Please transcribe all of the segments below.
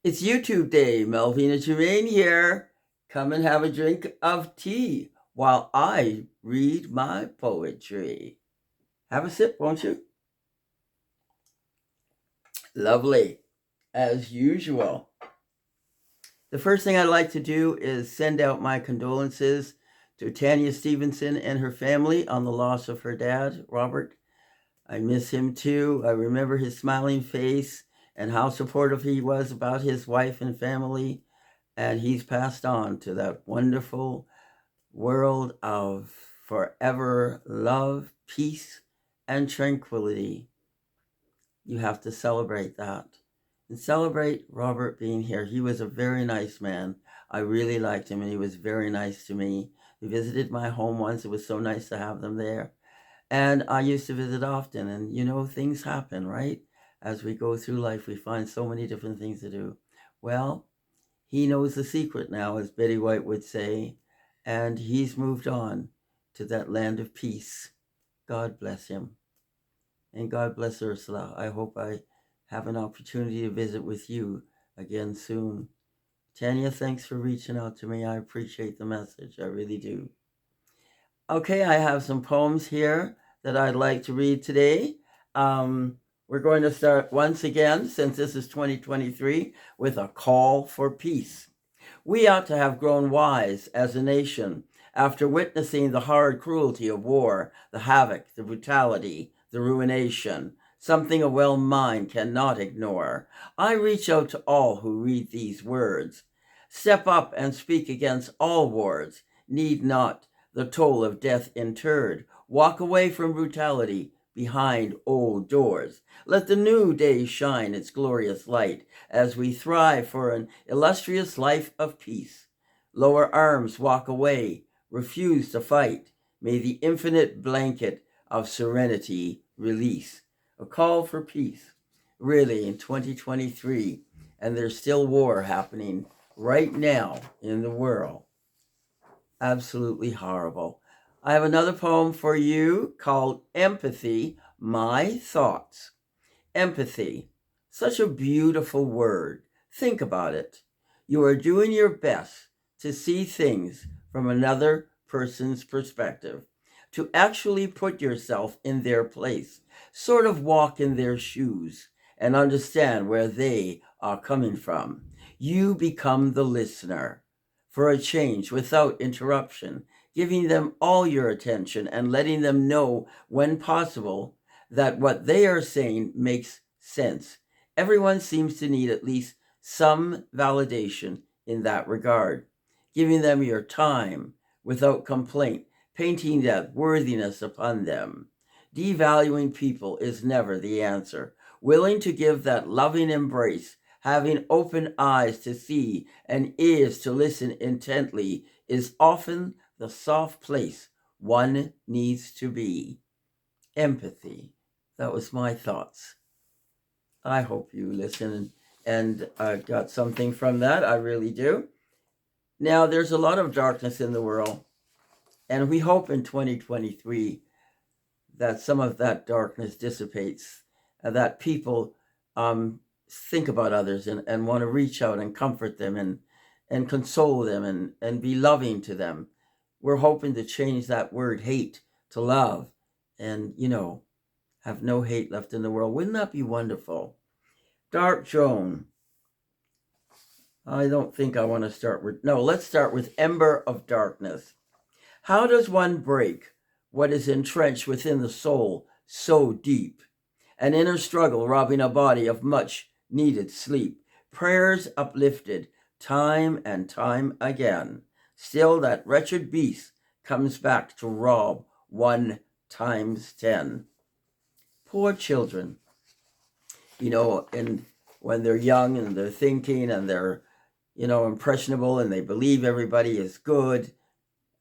It's YouTube Day. Melvina Germain here. Come and have a drink of tea while I read my poetry. Have a sip, won't you? Lovely, as usual. The first thing I'd like to do is send out my condolences to Tanya Stevenson and her family on the loss of her dad, Robert. I miss him too. I remember his smiling face and how supportive he was about his wife and family. And he's passed on to that wonderful world of forever love, peace, and tranquility. You have to celebrate that. And celebrate Robert being here. He was a very nice man. I really liked him, and he was very nice to me. He visited my home once. It was so nice to have them there. And I used to visit often, and things happen, right? As we go through life, we find so many different things to do. Well, he knows the secret now, as Betty White would say, and he's moved on to that land of peace. God bless him. And God bless Ursula. I hope I have an opportunity to visit with you again soon. Tanya, thanks for reaching out to me. I appreciate the message. I really do. Okay, I have some poems here that I'd like to read today. We're going to start once again, since this is 2023, with a call for peace. We ought to have grown wise as a nation after witnessing the hard cruelty of war, the havoc, the brutality, the ruination, something a well mind cannot ignore. I reach out to all who read these words. Step up and speak against all wars. Need not the toll of death interred. Walk away from brutality behind old doors. Let the new day shine its glorious light as we thrive for an illustrious life of peace. Lower arms, walk away, refuse to fight. May the infinite blanket of serenity release. A call for peace, really, in 2023, and there's still war happening right now in the world. Absolutely horrible. I have another poem for you called Empathy, My Thoughts. Empathy, such a beautiful word. Think about it. You are doing your best to see things from another person's perspective, to actually put yourself in their place, sort of walk in their shoes and understand where they are coming from. You become the listener for a change without interruption, giving them all your attention and letting them know when possible that what they are saying makes sense. Everyone seems to need at least some validation in that regard. Giving them your time without complaint, painting that worthiness upon them. Devaluing people is never the answer. Willing to give that loving embrace, having open eyes to see and ears to listen intently, is often the soft place one needs to be. Empathy. That was my thoughts. I hope you listen and got something from that. I really do. Now, there's a lot of darkness in the world, and we hope in 2023 that some of that darkness dissipates, that people think about others and want to reach out and comfort them and console them and be loving to them. We're hoping to change that word hate to love and, have no hate left in the world. Wouldn't that be wonderful? Dark Joan. I don't think I want to start with, no, let's start with Ember of Darkness. How does one break what is entrenched within the soul so deep? An inner struggle robbing a body of much needed sleep. Prayers uplifted time and time again. Still that wretched beast comes back to rob 1 times 10. Poor children. And when they're young and they're thinking and they're, impressionable and they believe everybody is good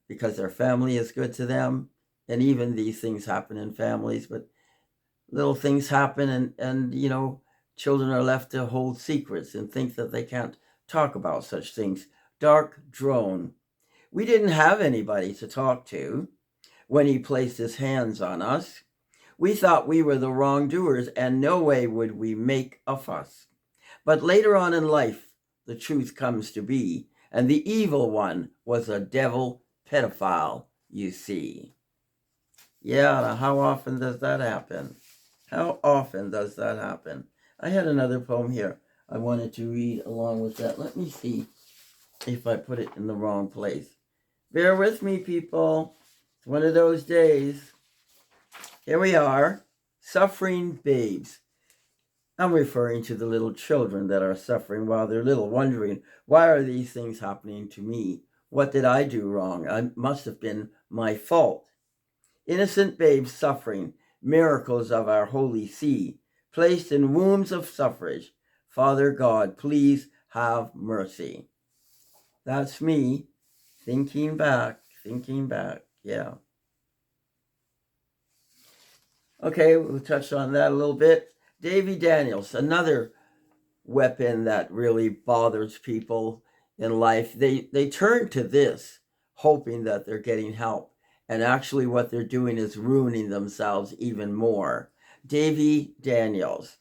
because their family is good to them. And even these things happen in families, but little things happen and children are left to hold secrets and think that they can't talk about such things. Dark Drone. We didn't have anybody to talk to when he placed his hands on us. We thought we were the wrongdoers and no way would we make a fuss. But later on in life, the truth comes to be. And the evil one was a devil pedophile, you see. Yeah, how often does that happen? How often does that happen? I had another poem here I wanted to read along with that. Let me see if I put it in the wrong place. Bear with me, people. It's one of those days. Here we are, suffering babes. I'm referring to the little children that are suffering while they're little, wondering, why are these things happening to me? What did I do wrong? It must have been my fault. Innocent babes suffering, miracles of our holy sea, placed in wombs of suffrage. Father God, please have mercy. That's me thinking back. Yeah. Okay, we'll touch on that a little bit. Davy Daniels, another weapon that really bothers people in life. They turn to this hoping that they're getting help, and actually what they're doing is ruining themselves even more. Davy Daniels,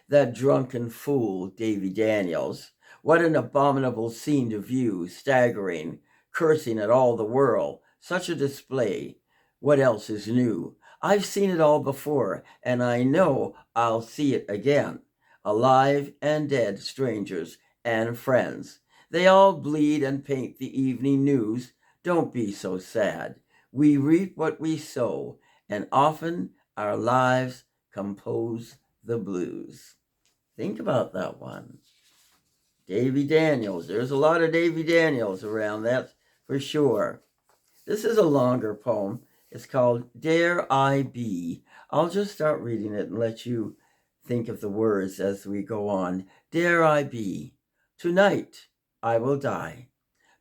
that drunken fool Davy Daniels. What an abominable scene to view, staggering, cursing at all the world. Such a display. What else is new? I've seen it all before, and I know I'll see it again. Alive and dead strangers and friends. They all bleed and paint the evening news. Don't be so sad. We reap what we sow, and often our lives compose the blues. Think about that one. Davy Daniels. There's a lot of Davy Daniels around, that's for sure. This is a longer poem. It's called Dare I Be. I'll just start reading it and let you think of the words as we go on. Dare I be. Tonight I will die.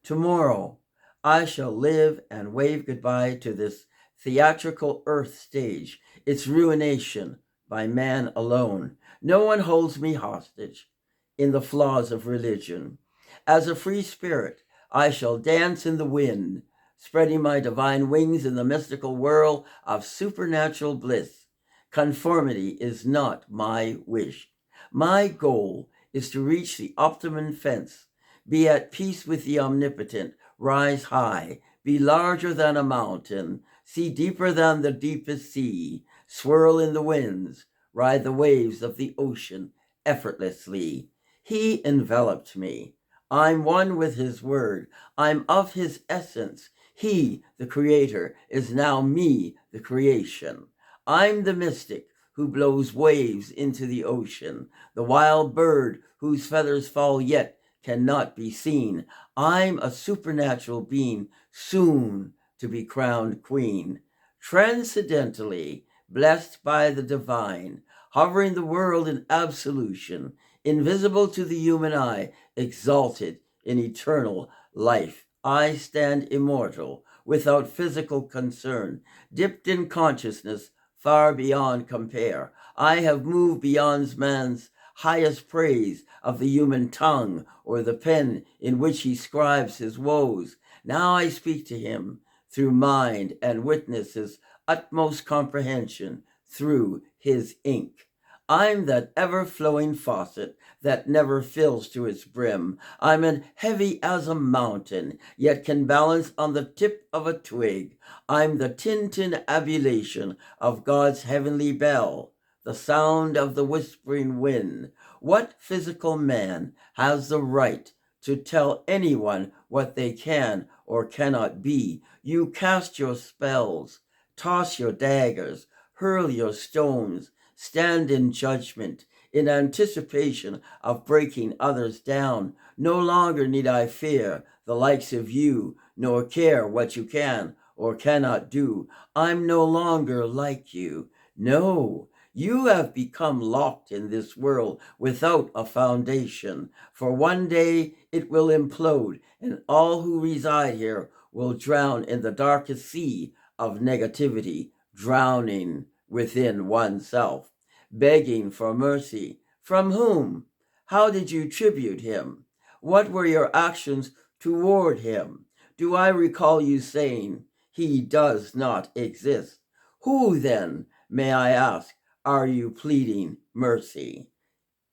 Tomorrow I shall live and wave goodbye to this theatrical earth stage, its ruination by man alone. No one holds me hostage in the flaws of religion. As a free spirit, I shall dance in the wind, spreading my divine wings in the mystical whirl of supernatural bliss. Conformity is not my wish. My goal is to reach the optimum fence, be at peace with the omnipotent, rise high, be larger than a mountain, see deeper than the deepest sea, swirl in the winds, ride the waves of the ocean effortlessly. He enveloped me. I'm one with his word. I'm of his essence. He, the creator, is now me, the creation. I'm the mystic who blows waves into the ocean, the wild bird whose feathers fall yet cannot be seen. I'm a supernatural being, soon to be crowned queen. Transcendentally blessed by the divine, hovering the world in absolution, invisible to the human eye, exalted in eternal life. I stand immortal, without physical concern, dipped in consciousness, far beyond compare. I have moved beyond man's highest praise of the human tongue, or the pen in which he scribes his woes. Now I speak to him through mind and witness his utmost comprehension through his ink. I'm that ever-flowing faucet that never fills to its brim. I'm as heavy as a mountain, yet can balance on the tip of a twig. I'm the tintinnabulation of God's heavenly bell, the sound of the whispering wind. What physical man has the right to tell anyone what they can or cannot be? You cast your spells, toss your daggers, hurl your stones, stand in judgment, in anticipation of breaking others down. No longer need I fear the likes of you, nor care what you can or cannot do. I'm no longer like you. No, you have become locked in this world without a foundation. For one day it will implode, and all who reside here will drown in the darkest sea of negativity, drowning within oneself, begging for mercy. From whom? How did you tribute him? What were your actions toward him? Do I recall you saying, he does not exist? Who then, may I ask, are you pleading mercy?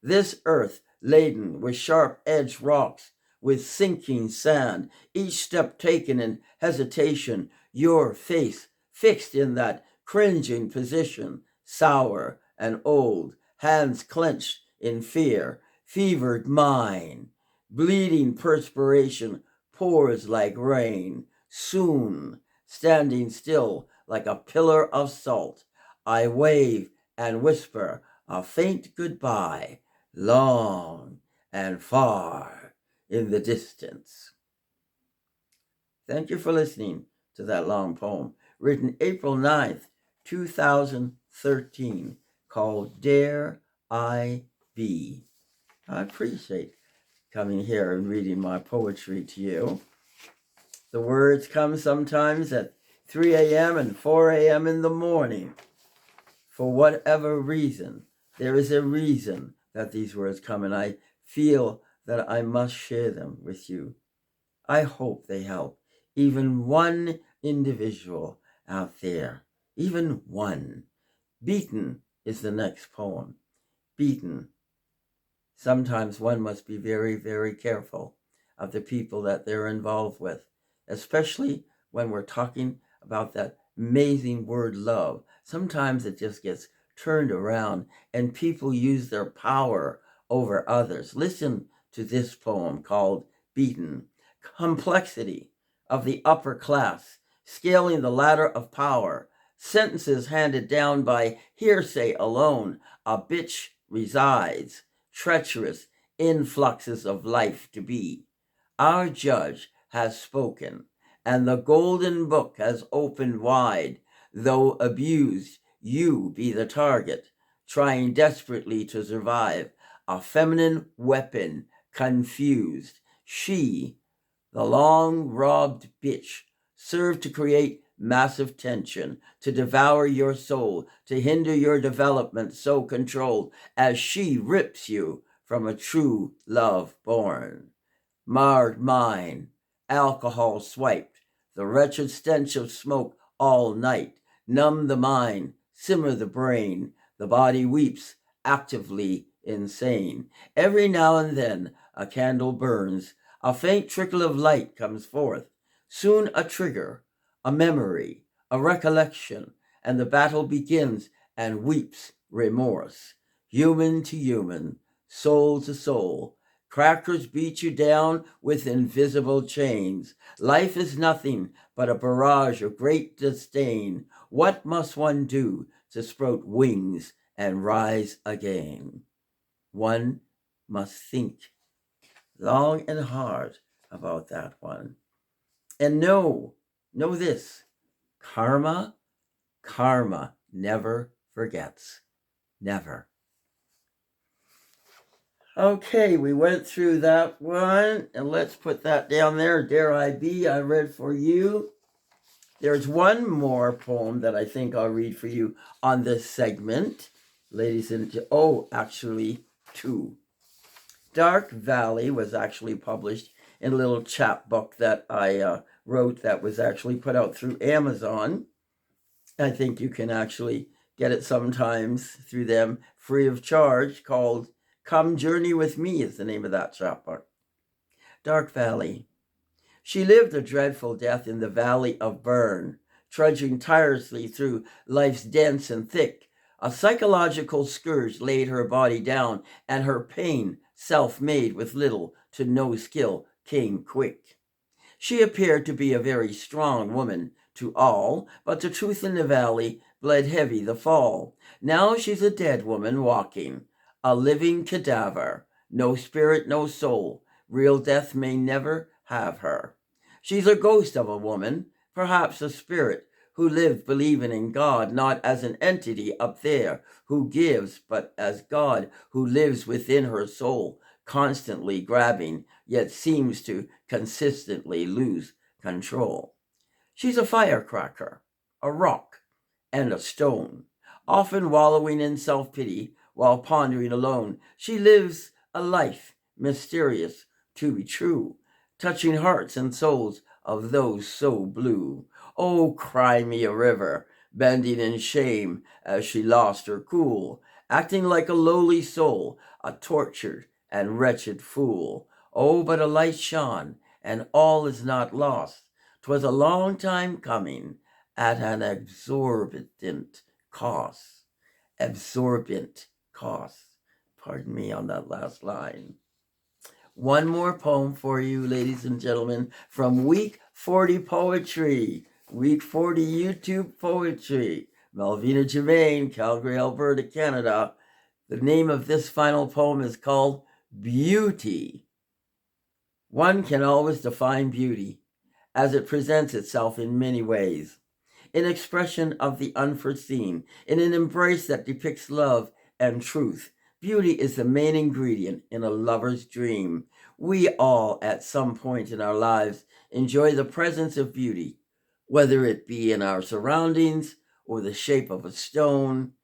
This earth laden with sharp-edged rocks, with sinking sand, each step taken in hesitation, your face fixed in that cringing position, sour and old, hands clenched in fear, fevered mind, bleeding perspiration pours like rain. Soon, standing still like a pillar of salt, I wave and whisper a faint goodbye, long and far in the distance. Thank you for listening to that long poem, written April 9th, 2013, called Dare I Be. I appreciate coming here and reading my poetry to you. The words come sometimes at 3 a.m. and 4 a.m. in the morning. For whatever reason, there is a reason that these words come, and I feel that I must share them with you. I hope they help even one individual out there, even one. Beaten is the next poem. Beaten. Sometimes one must be very, very careful of the people that they're involved with, especially when we're talking about that amazing word love. Sometimes it just gets turned around and people use their power over others. Listen to this poem called Beaten. Complexity of the upper class, scaling the ladder of power, sentences handed down by hearsay alone. A bitch resides, treacherous influxes of life to be. Our judge has spoken, and the golden book has opened wide. Though abused, you be the target, trying desperately to survive. A feminine weapon, confused. She, the long-robbed bitch, served to create massive tension, to devour your soul, to hinder your development so controlled, as she rips you from a true love born. Marred mind, alcohol swiped, the wretched stench of smoke all night, numb the mind, simmer the brain, the body weeps, actively insane. Every now and then a candle burns, a faint trickle of light comes forth, soon a trigger, a memory, a recollection, and the battle begins and weeps remorse. Human to human, soul to soul, crackers beat you down with invisible chains. Life is nothing but a barrage of great disdain. What must one do to sprout wings and rise again? One must think long and hard about that one. And know this, karma never forgets. Never. Okay, we went through that one, and let's put that down there. Dare I Be, I read for you. There's one more poem that I think I'll read for you on this segment. Ladies and actually two. Dark Valley was actually published in a little chapbook that I wrote that was actually put out through Amazon. I think you can actually get it sometimes through them free of charge, called Come Journey With Me is the name of that chapbook. Dark Valley. She lived a dreadful death in the valley of Burn, trudging tirelessly through life's dense and thick. A psychological scourge laid her body down, and her pain, self-made with little to no skill, came quick. She appeared to be a very strong woman to all, but the truth in the valley bled heavy the fall. Now she's a dead woman walking, a living cadaver, no spirit, no soul. Real death may never have her. She's a ghost of a woman, perhaps a spirit, who lived believing in God, not as an entity up there who gives, but as God who lives within her soul, constantly grabbing, yet seems to consistently lose control. She's a firecracker, a rock, and a stone, often wallowing in self-pity while pondering alone. She lives a life mysterious to be true, touching hearts and souls of those so blue. Oh, cry me a river, bending in shame as she lost her cool, acting like a lowly soul, a tortured and wretched fool. Oh, but a light shone, and all is not lost. 'Twas a long time coming, at an exorbitant cost. Absorbent cost. Pardon me on that last line. One more poem for you, ladies and gentlemen, from Week 40 Poetry. Week 40 YouTube Poetry. Melvina Germain, Calgary, Alberta, Canada. The name of this final poem is called Beauty. One can always define beauty, as it presents itself in many ways. In expression of the unforeseen, in an embrace that depicts love and truth. Beauty is the main ingredient in a lover's dream. We all, at some point in our lives, enjoy the presence of beauty, whether it be in our surroundings or the shape of a stone,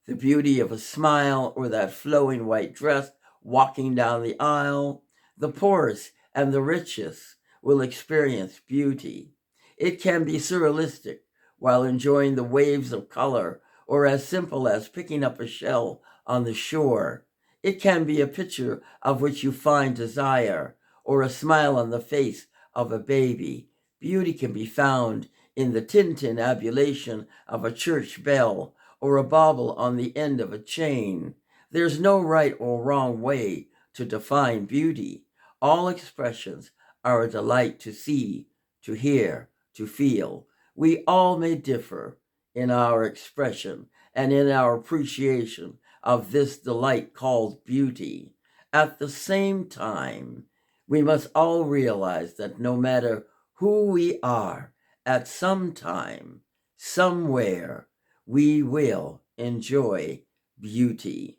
the beauty of a smile or that flowing white dress walking down the aisle. The poorest and the richest will experience beauty. It can be surrealistic while enjoying the waves of color, or as simple as picking up a shell on the shore. It can be a picture of which you find desire, or a smile on the face of a baby. Beauty can be found in the tintinnabulation of a church bell, or a bauble on the end of a chain. There's no right or wrong way to define beauty. All expressions are a delight to see, to hear, to feel. We all may differ in our expression and in our appreciation of this delight called beauty. At the same time, we must all realize that no matter who we are, at some time, somewhere, we will enjoy beauty.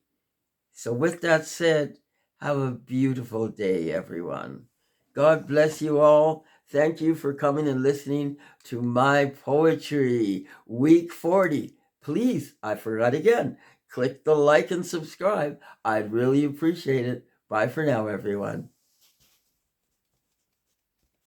So with that said, have a beautiful day, everyone. God bless you all. Thank you for coming and listening to my poetry, Week 40. Please, I forgot again, click the like and subscribe. I'd really appreciate it. Bye for now, everyone.